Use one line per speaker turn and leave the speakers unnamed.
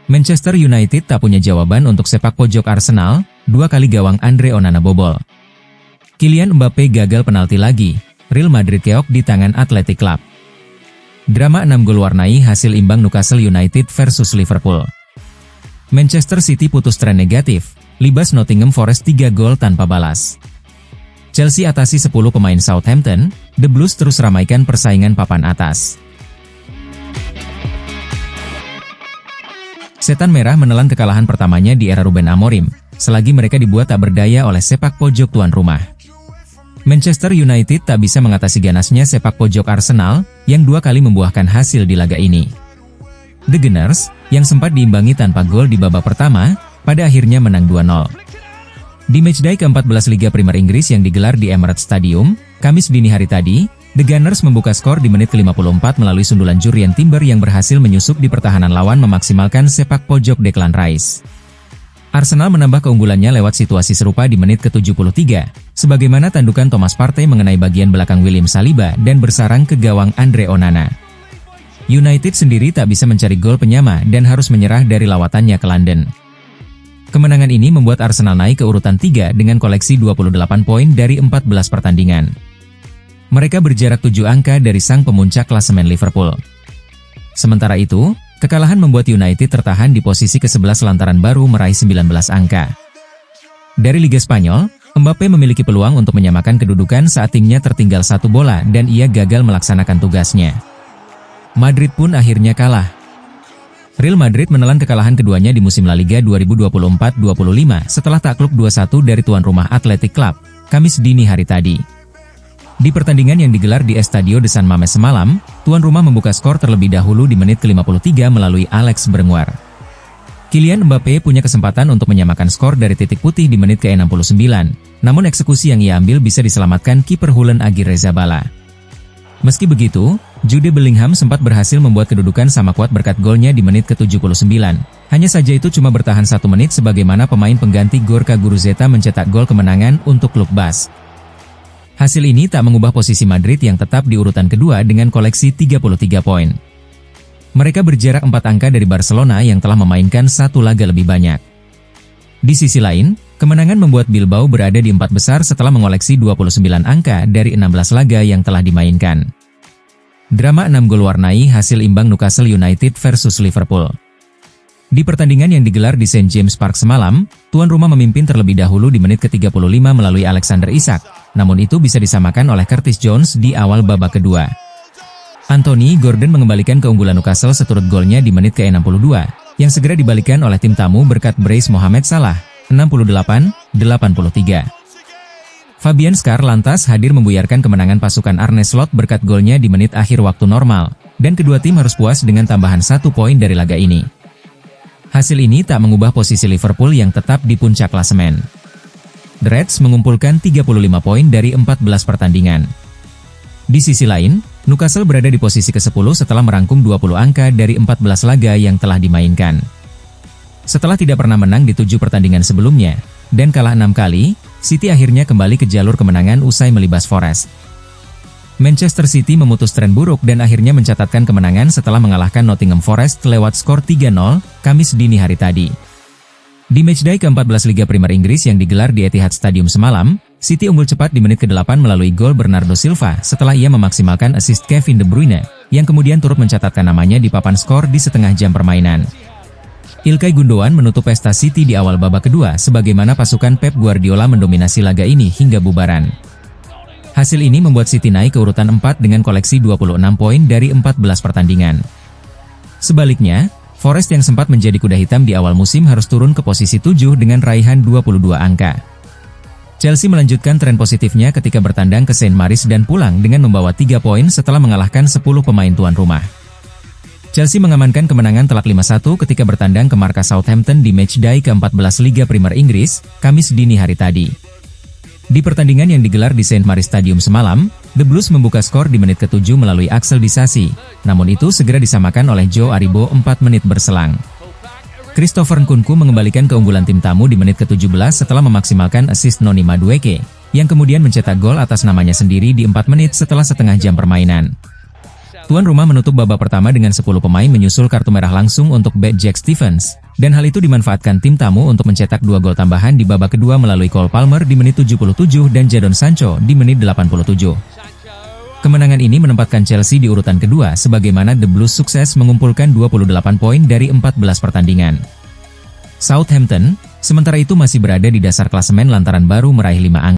Manchester United tak punya jawaban untuk sepak pojok Arsenal, 2 kali gawang Andre Onana bobol. Kylian Mbappe gagal penalti lagi, Real Madrid keok di tangan Athletic Club. Drama 6 gol warnai hasil imbang Newcastle United versus Liverpool. Manchester City putus tren negatif, libas Nottingham Forest 3 gol tanpa balas. Chelsea atasi 10 pemain Southampton, The Blues terus ramaikan persaingan papan atas. Setan Merah menelan kekalahan pertamanya di era Ruben Amorim, selagi mereka dibuat tak berdaya oleh sepak pojok tuan rumah. Manchester United tak bisa mengatasi ganasnya sepak pojok Arsenal, yang 2 kali membuahkan hasil di laga ini. The Gunners, yang sempat diimbangi tanpa gol di babak pertama, pada akhirnya menang 2-0. Di matchday ke-14 Liga Primer Inggris yang digelar di Emirates Stadium, Kamis dini hari tadi, The Gunners membuka skor di menit ke-54 melalui sundulan Jurrien Timber yang berhasil menyusup di pertahanan lawan memaksimalkan sepak pojok Declan Rice. Arsenal menambah keunggulannya lewat situasi serupa di menit ke-73, sebagaimana tandukan Thomas Partey mengenai bagian belakang William Saliba dan bersarang ke gawang Andre Onana. United sendiri tak bisa mencari gol penyama dan harus menyerah dari lawatannya ke London. Kemenangan ini membuat Arsenal naik ke urutan 3 dengan koleksi 28 poin dari 14 pertandingan. Mereka berjarak 7 angka dari sang pemuncak klasemen Liverpool. Sementara itu, kekalahan membuat United tertahan di posisi ke-11 lantaran baru meraih 19 angka. Dari Liga Spanyol, Mbappe memiliki peluang untuk menyamakan kedudukan saat timnya tertinggal 1 bola dan ia gagal melaksanakan tugasnya. Madrid pun akhirnya kalah. Real Madrid menelan kekalahan keduanya di musim La Liga 2024-25 setelah takluk 2-1 dari tuan rumah Athletic Club, Kamis dini hari tadi. Di pertandingan yang digelar di Estadio de San Mamés semalam, tuan rumah membuka skor terlebih dahulu di menit ke-53 melalui Alex Berenguer. Kylian Mbappe punya kesempatan untuk menyamakan skor dari titik putih di menit ke-69, namun eksekusi yang ia ambil bisa diselamatkan kiper Julen Agirrezabala. Meski begitu, Jude Bellingham sempat berhasil membuat kedudukan sama kuat berkat golnya di menit ke-79. Hanya saja itu cuma bertahan 1 menit sebagaimana pemain pengganti Gorka Guruzeta mencetak gol kemenangan untuk klub Basque. Hasil ini tak mengubah posisi Madrid yang tetap di urutan kedua dengan koleksi 33 poin. Mereka berjarak 4 angka dari Barcelona yang telah memainkan 1 laga lebih banyak. Di sisi lain, kemenangan membuat Bilbao berada di 4 besar setelah mengoleksi 29 angka dari 16 laga yang telah dimainkan. Drama 6 gol warnai hasil imbang Newcastle United versus Liverpool. Di pertandingan yang digelar di St. James Park semalam, tuan rumah memimpin terlebih dahulu di menit ke-35 melalui Alexander Isak, namun itu bisa disamakan oleh Curtis Jones di awal babak kedua. Anthony Gordon mengembalikan keunggulan Newcastle seturut golnya di menit ke-62, yang segera dibalikan oleh tim tamu berkat brace Mohamed Salah, 68-83. Fabian Schär lantas hadir membuyarkan kemenangan pasukan Arne Slot berkat golnya di menit akhir waktu normal, dan kedua tim harus puas dengan tambahan 1 poin dari laga ini. Hasil ini tak mengubah posisi Liverpool yang tetap di puncak klasemen. The Reds mengumpulkan 35 poin dari 14 pertandingan. Di sisi lain, Newcastle berada di posisi ke-10 setelah merangkum 20 angka dari 14 laga yang telah dimainkan. Setelah tidak pernah menang di 7 pertandingan sebelumnya, dan kalah 6 kali, City akhirnya kembali ke jalur kemenangan usai melibas Forest. Manchester City memutus tren buruk dan akhirnya mencatatkan kemenangan setelah mengalahkan Nottingham Forest lewat skor 3-0, Kamis dini hari tadi. Di matchday ke-14 Liga Primer Inggris yang digelar di Etihad Stadium semalam, City unggul cepat di menit ke-8 melalui gol Bernardo Silva setelah ia memaksimalkan assist Kevin De Bruyne, yang kemudian turut mencatatkan namanya di papan skor di setengah jam permainan. Ilkay Gundogan menutup pesta City di awal babak kedua sebagaimana pasukan Pep Guardiola mendominasi laga ini hingga bubaran. Hasil ini membuat City naik ke urutan 4 dengan koleksi 26 poin dari 14 pertandingan. Sebaliknya, Forest yang sempat menjadi kuda hitam di awal musim harus turun ke posisi 7 dengan raihan 22 angka. Chelsea melanjutkan tren positifnya ketika bertandang ke St. Mary's dan pulang dengan membawa 3 poin setelah mengalahkan 10 pemain tuan rumah. Chelsea mengamankan kemenangan telak 5-1 ketika bertandang ke markas Southampton di matchday ke-14 Liga Primer Inggris, Kamis dini hari tadi. Di pertandingan yang digelar di St. Mary's Stadium semalam, The Blues membuka skor di menit ke-7 melalui Axel Disasi, namun itu segera disamakan oleh Joe Aribo 4 menit berselang. Christopher Nkunku mengembalikan keunggulan tim tamu di menit ke-17 setelah memaksimalkan assist Noni Madueke, yang kemudian mencetak gol atas namanya sendiri di 4 menit setelah setengah jam permainan. Tuan rumah menutup babak pertama dengan 10 pemain menyusul kartu merah langsung untuk bek Jack Stephens, dan hal itu dimanfaatkan tim tamu untuk mencetak 2 gol tambahan di babak kedua melalui Cole Palmer di menit 77 dan Jadon Sancho di menit 87. Kemenangan ini menempatkan Chelsea di urutan kedua sebagaimana The Blues sukses mengumpulkan 28 poin dari 14 pertandingan. Southampton, sementara itu masih berada di dasar klasemen lantaran baru meraih 5 angka.